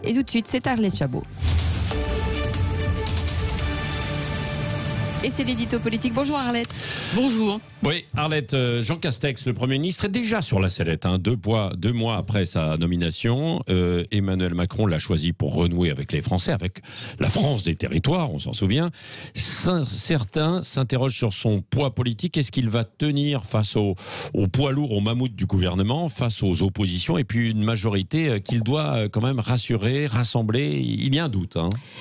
Et tout de suite, c'est Arlette Chabot. Et c'est l'édito politique. Bonjour Arlette. Bonjour. Oui, Arlette, Jean Castex, le Premier ministre, est déjà sur la sellette. Deux mois après sa nomination, Emmanuel Macron l'a choisi pour renouer avec les Français, avec la France des territoires, on s'en souvient. Certains s'interrogent sur son poids politique. Est-ce qu'il va tenir face au poids lourd, au mammouth du gouvernement, face aux oppositions, et puis une majorité qu'il doit quand même rassurer, rassembler? Il y a un doute.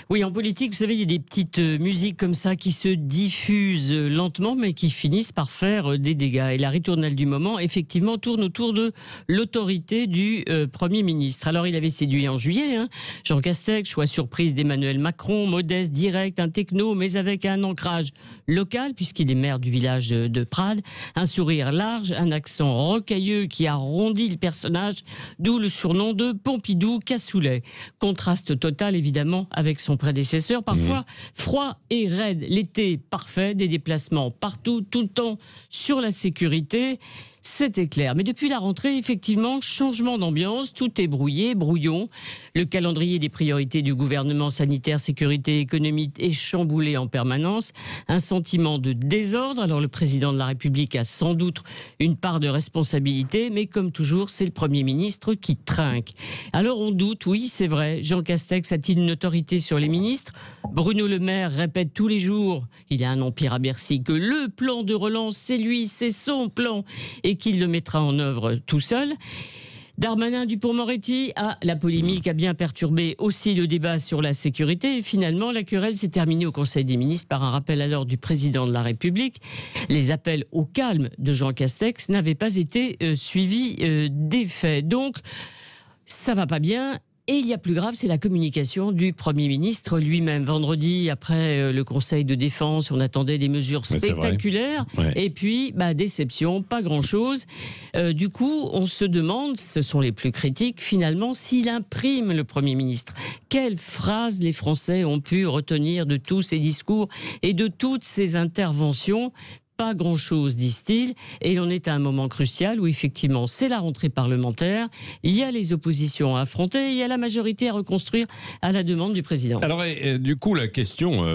Oui, en politique, vous savez, il y a des petites musiques comme ça qui se diffusent lentement, mais qui finissent par faire des dégâts. Et la ritournelle du moment, effectivement, tourne autour de l'autorité du Premier ministre. Alors, il avait séduit en juillet, Jean Castex, choix surprise d'Emmanuel Macron, modeste, direct, un techno, mais avec un ancrage local, puisqu'il est maire du village de Prades, un sourire large, un accent rocailleux qui arrondit le personnage, d'où le surnom de Pompidou Cassoulet. Contraste total, évidemment, avec son prédécesseur, parfois froid et raide. L'été parfait, des déplacements partout, tout le temps sur la sécurité. C'était clair. Mais depuis la rentrée, effectivement, changement d'ambiance, tout est brouillé, brouillon. Le calendrier des priorités du gouvernement sanitaire, sécurité, économique est chamboulé en permanence. Un sentiment de désordre. Alors le président de la République a sans doute une part de responsabilité, mais comme toujours, c'est le Premier ministre qui trinque. Alors on doute, oui, c'est vrai. Jean Castex a-t-il une autorité sur les ministres? Bruno Le Maire répète tous les jours, il a un empire à Bercy, que le plan de relance, c'est lui, c'est son plan, et qu'il le mettra en œuvre tout seul. Darmanin, Dupond-Moretti, la polémique a bien perturbé aussi le débat sur la sécurité. Et finalement, la querelle s'est terminée au Conseil des ministres par un rappel à l'ordre du président de la République. Les appels au calme de Jean Castex n'avaient pas été suivis d'effet. Donc, ça va pas bien. Et il y a plus grave, c'est la communication du Premier ministre lui-même. Vendredi, après le Conseil de défense, on attendait des mesures spectaculaires. Ouais. Et puis, déception, pas grand-chose. Du coup, on se demande, ce sont les plus critiques, finalement, s'il imprime le Premier ministre. Quelles phrases les Français ont pu retenir de tous ces discours et de toutes ces interventions? Pas grand-chose, disent-ils, et on est à un moment crucial où effectivement c'est la rentrée parlementaire, il y a les oppositions à affronter, il y a la majorité à reconstruire à la demande du président. Alors du coup la question,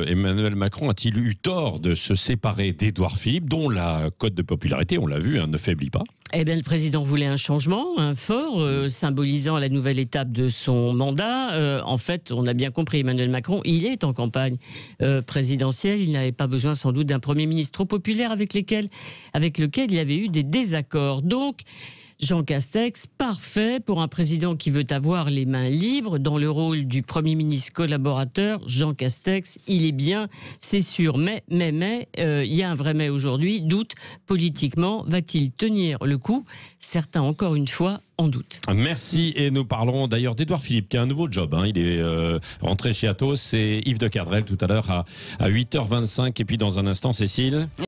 Emmanuel Macron a-t-il eu tort de se séparer d'Édouard Philippe, dont la cote de popularité, on l'a vu, ne faiblit pas? Eh bien, le président voulait un changement, un fort, symbolisant la nouvelle étape de son mandat. En fait, on a bien compris, Emmanuel Macron, il est en campagne présidentielle. Il n'avait pas besoin sans doute d'un Premier ministre trop populaire avec lequel il avait eu des désaccords. Donc, Jean Castex, parfait pour un président qui veut avoir les mains libres dans le rôle du Premier ministre collaborateur. Jean Castex, il est bien, c'est sûr. Mais, il y a un vrai mais aujourd'hui. Doute politiquement, va-t-il tenir le coup? Certains, encore une fois, en doute. Merci, et nous parlerons d'ailleurs d'Édouard Philippe qui a un nouveau job. Il est rentré chez Atos, c'est Yves de Kerdrel tout à l'heure à 8h25, et puis dans un instant, Cécile.